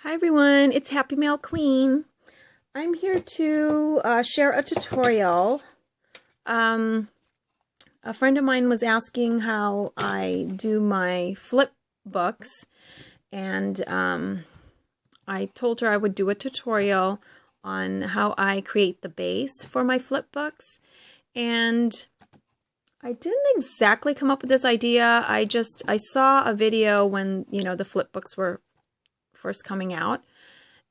Hi everyone, it's Happy Mail Queen. I'm here to share a tutorial. A friend of mine was asking how I do my flip books, and I told her I would do a tutorial on how I create the base for my flip books. And I didn't exactly come up with this idea. I saw a video when, the flip books were first coming out,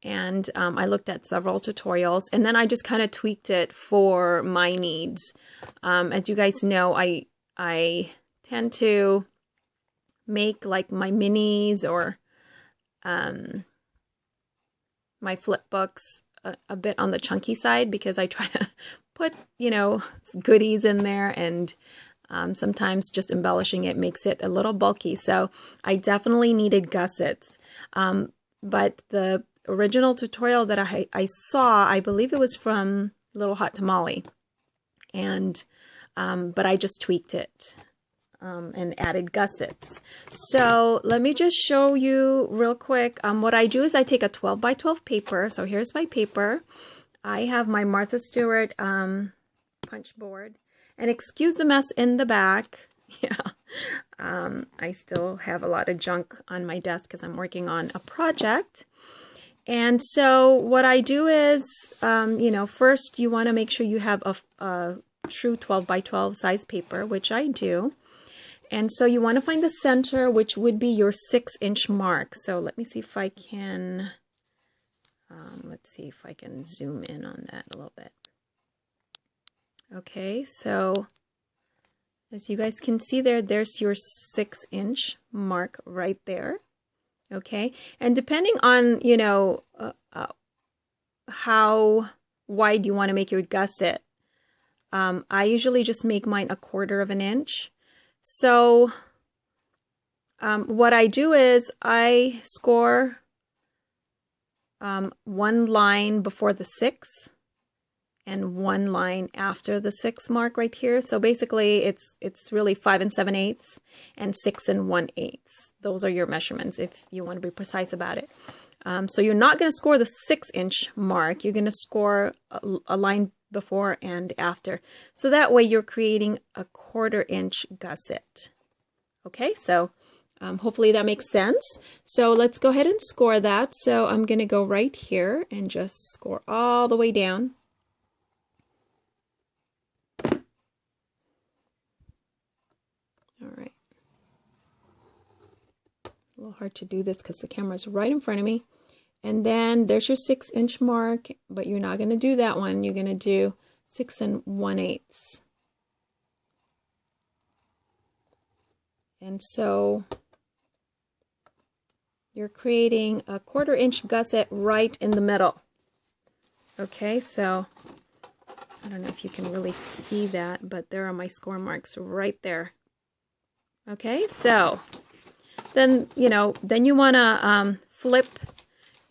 and I looked at several tutorials, and then I just kind of tweaked it for my needs. As you guys know, I tend to make like my minis or my flip books a bit on the chunky side, because I try to put, goodies in there, and sometimes just embellishing it makes it a little bulky. So I definitely needed gussets. But the original tutorial that I saw, I believe it was from Little Hot Tamale, and but I just tweaked it and added gussets. So let me just show you real quick. What I do is I take a 12 by 12 paper. So here's my paper. I have my Martha Stewart punch board, and excuse the mess in the back. Yeah. I still have a lot of junk on my desk because I'm working on a project. And so what I do is, first you want to make sure you have a true 12 by 12 size paper, which I do. And so you want to find the center, which would be your 6-inch mark. So let me see if I can, zoom in on that a little bit. Okay, so as you guys can see there's your 6-inch mark right there. Okay, and depending on, how wide you want to make your gusset, I usually just make mine 1/4 of an inch. So what I do is I score one line before the 6 and one line after the 6 mark right here. So basically it's really 5 7/8 and 6 1/8. Those are your measurements if you want to be precise about it. So you're not going to score the 6-inch mark. You're going to score a line before and after. So that way you're creating a 1/4 inch gusset. Okay, so hopefully that makes sense. So let's go ahead and score that. So I'm going to go right here and just score all the way down. All right. A little hard to do this because the camera's right in front of me. And then there's your 6-inch mark, but you're not going to do that one. You're going to do 6 1/8. And so you're creating a 1/4 inch gusset right in the middle. Okay, so I don't know if you can really see that, but there are my score marks right there. Okay, so then, then you want to flip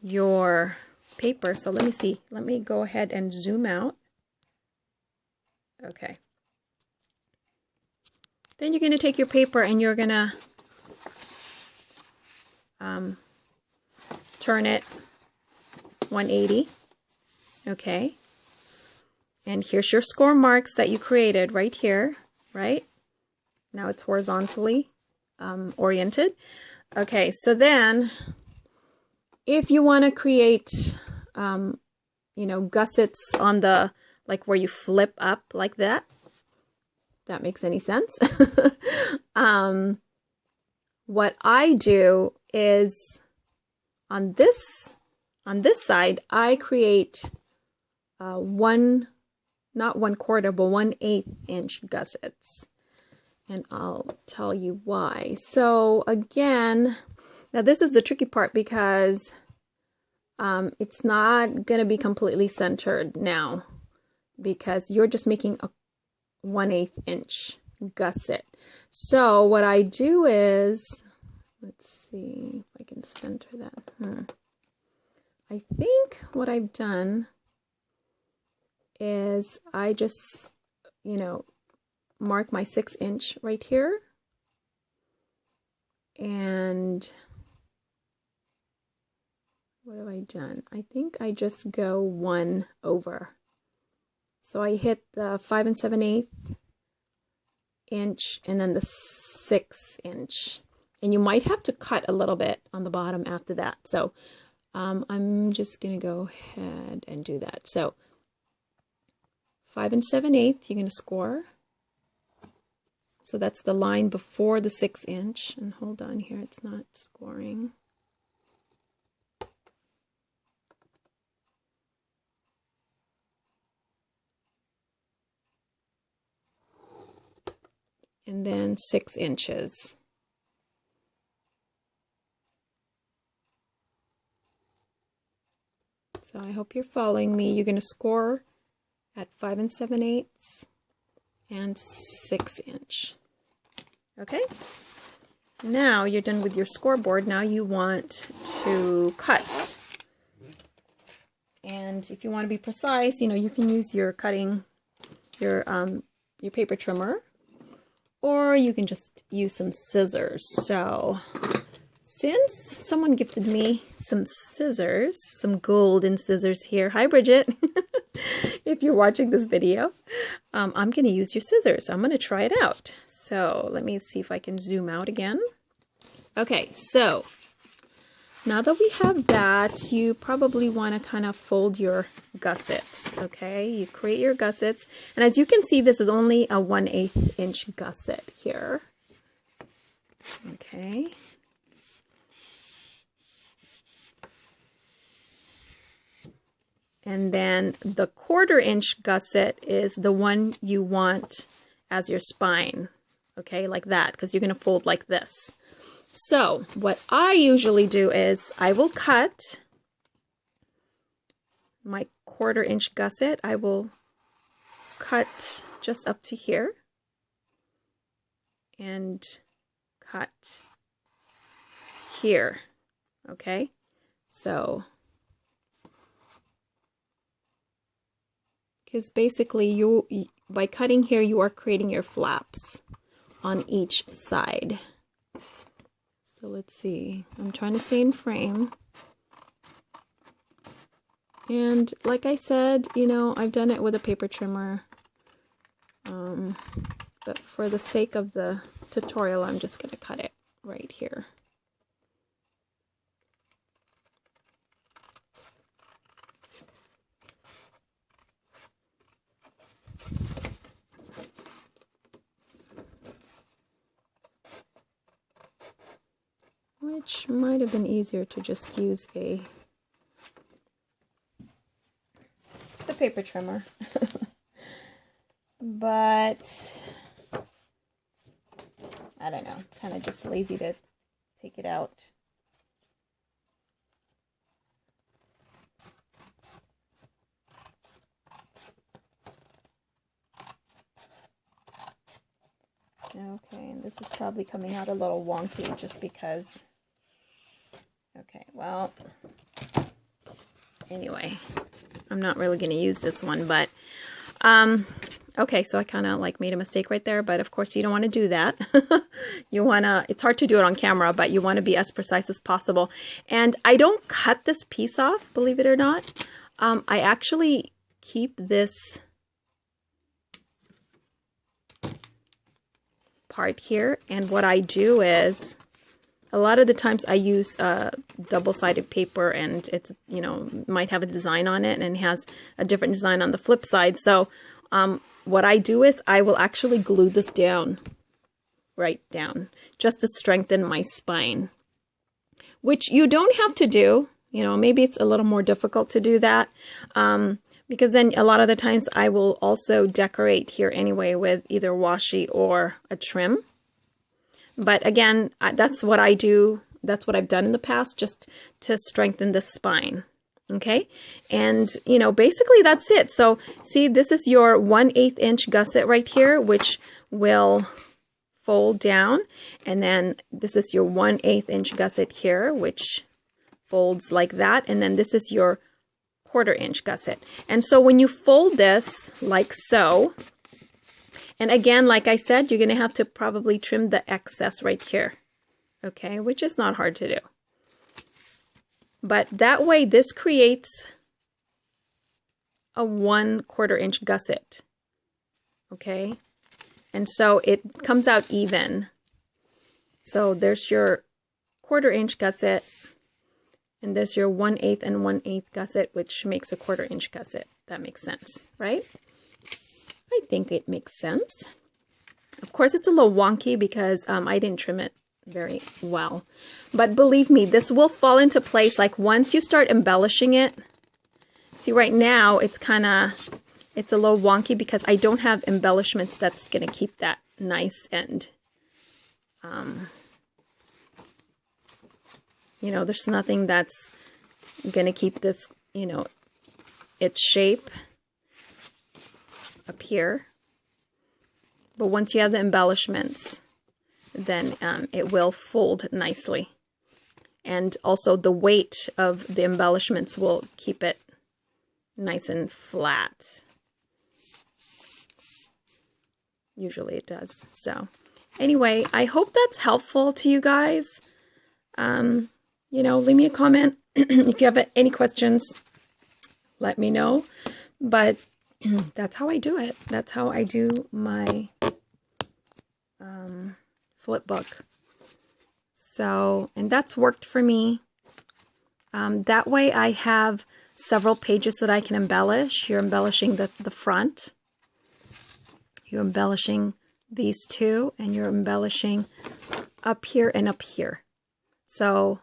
your paper. So let me see. Let me go ahead and zoom out. Okay. Then you're going to take your paper and you're going to turn it 180. Okay. And here's your score marks that you created right here, right? Now it's horizontally oriented. Okay, so then if you want to create, gussets on the, like where you flip up like that, if that makes any sense. What I do is on this side, I create not 1/4, but 1/8 inch gussets. And I'll tell you why. So again, now this is the tricky part because it's not going to be completely centered now because you're just making a 1/8 inch gusset. So what I do is, let's see if I can center that. I think what I've done is I just, mark my 6-inch right here, and what have I done? I think I just go 1 over. So I hit the 5 7/8 inch and then the 6 inch. And you might have to cut a little bit on the bottom after that. So I'm just going to go ahead and do that. So 5 7/8, you're going to score. So that's the line before the 6 inch. And hold on here, it's not scoring. And then 6 inches. So I hope you're following me. You're going to score at 5 7/8 and 6 inch. Okay? Now you're done with your scoreboard. Now you want to cut. And if you want to be precise, you know, you can use your cutting, your paper trimmer, or you can just use some scissors. So since someone gifted me some scissors, some golden scissors here. Hi, Bridget. If you're watching this video, I'm going to use your scissors. I'm going to try it out. So let me see if I can zoom out again. Okay, so now that we have that, you probably want to kind of fold your gussets, okay? You create your gussets. And as you can see, this is only a 1/8 inch gusset here. Okay. And then the 1/4 inch gusset is the one you want as your spine, okay, like that, because you're going to fold like this. So what I usually do is I will cut my 1/4 inch gusset. I will cut just up to here and cut here, okay? So because basically by cutting here, you are creating your flaps on each side. So let's see, I'm trying to stay in frame. And like I said, you know, I've done it with a paper trimmer. But for the sake of the tutorial, I'm just going to cut it right here. Which might have been easier to just use the paper trimmer. But I don't know, kind of just lazy to take it out. Okay, and this is probably coming out a little wonky just because. Okay, well, anyway, I'm not really going to use this one, but, okay, so I kind of like made a mistake right there, but of course you don't want to do that. You want to, it's hard to do it on camera, but you want to be as precise as possible. And I don't cut this piece off, believe it or not. I actually keep this part here, and what I do is, a lot of the times I use double-sided paper, and it's, you know, might have a design on it and has a different design on the flip side. So what I do is I will actually glue this down, right down, just to strengthen my spine, which you don't have to do. You know, maybe it's a little more difficult to do that because then a lot of the times I will also decorate here anyway with either washi or a trim. But again, that's what I do. That's what I've done in the past, just to strengthen the spine. Okay. And, you know, basically that's it. So see, this is your 1/8 inch gusset right here, which will fold down. And then this is your 1/8 inch gusset here, which folds like that. And then this is your 1/4 inch gusset. And so when you fold this like so, and again, like I said, you're going to have to probably trim the excess right here, okay, which is not hard to do. But that way this creates a 1/4 inch gusset. Okay, and so it comes out even. So there's your 1/4 inch gusset, and there's your 1/8 and 1/8 gusset, which makes a 1/4 inch gusset. That makes sense, right? I think it makes sense. Of course, it's a little wonky because I didn't trim it very well. But believe me, this will fall into place. Like once you start embellishing it. See, right now, it's a little wonky because I don't have embellishments that's going to keep that nice and, you know, there's nothing that's going to keep this, you know, its shape up here. But once you have the embellishments, then it will fold nicely. And also the weight of the embellishments will keep it nice and flat. Usually it does. So anyway, I hope that's helpful to you guys. You know, leave me a comment. If you have any questions, let me know. But that's how I do it. That's how I do my flip book. So, and that's worked for me. That way I have several pages that I can embellish. You're embellishing the front. You're embellishing these two, and you're embellishing up here and up here. So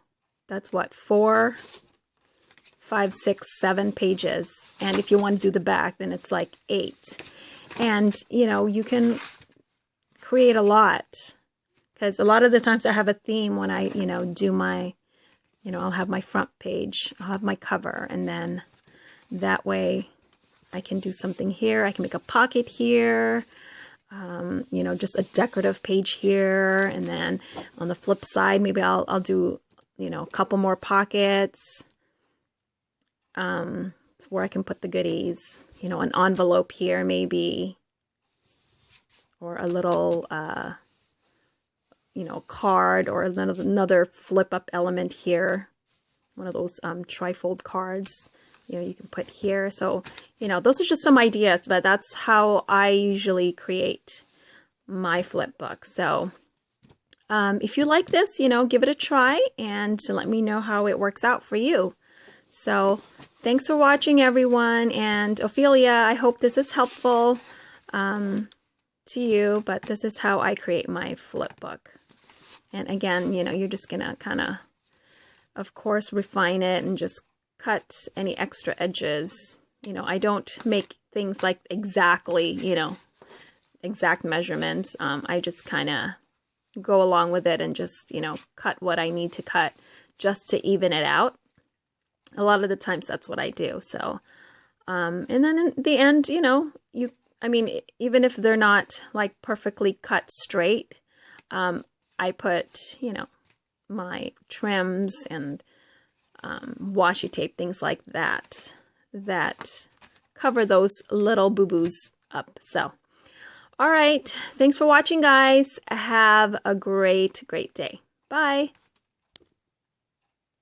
that's what, 4, 5, 6, 7 pages. And if you want to do the back, then it's like 8. And, you know, you can create a lot. Because a lot of the times I have a theme when I, you know, do my, you know, I'll have my front page, I'll have my cover, and then that way I can do something here. I can make a pocket here, you know, just a decorative page here, and then on the flip side, maybe I'll do, you know, a couple more pockets. It's where I can put the goodies, you know, an envelope here maybe, or a little, you know, card, or another flip up element here. One of those trifold cards, you know, you can put here. So, you know, those are just some ideas, but that's how I usually create my flip book. So, if you like this, you know, give it a try and let me know how it works out for you. So, thanks for watching, everyone. And Ofelia, I hope this is helpful to you, but this is how I create my flip book. And again, you know, you're just going to kind of course, refine it and just cut any extra edges. You know, I don't make things like exactly, you know, exact measurements. I just kind of go along with it and just, you know, cut what I need to cut just to even it out. A lot of the times that's what I do. So, and then in the end, you know, I mean, even if they're not like perfectly cut straight, I put, you know, my trims and washi tape, things like that, that cover those little boo-boos up. So, all right. Thanks for watching, guys. Have a great, great day. Bye.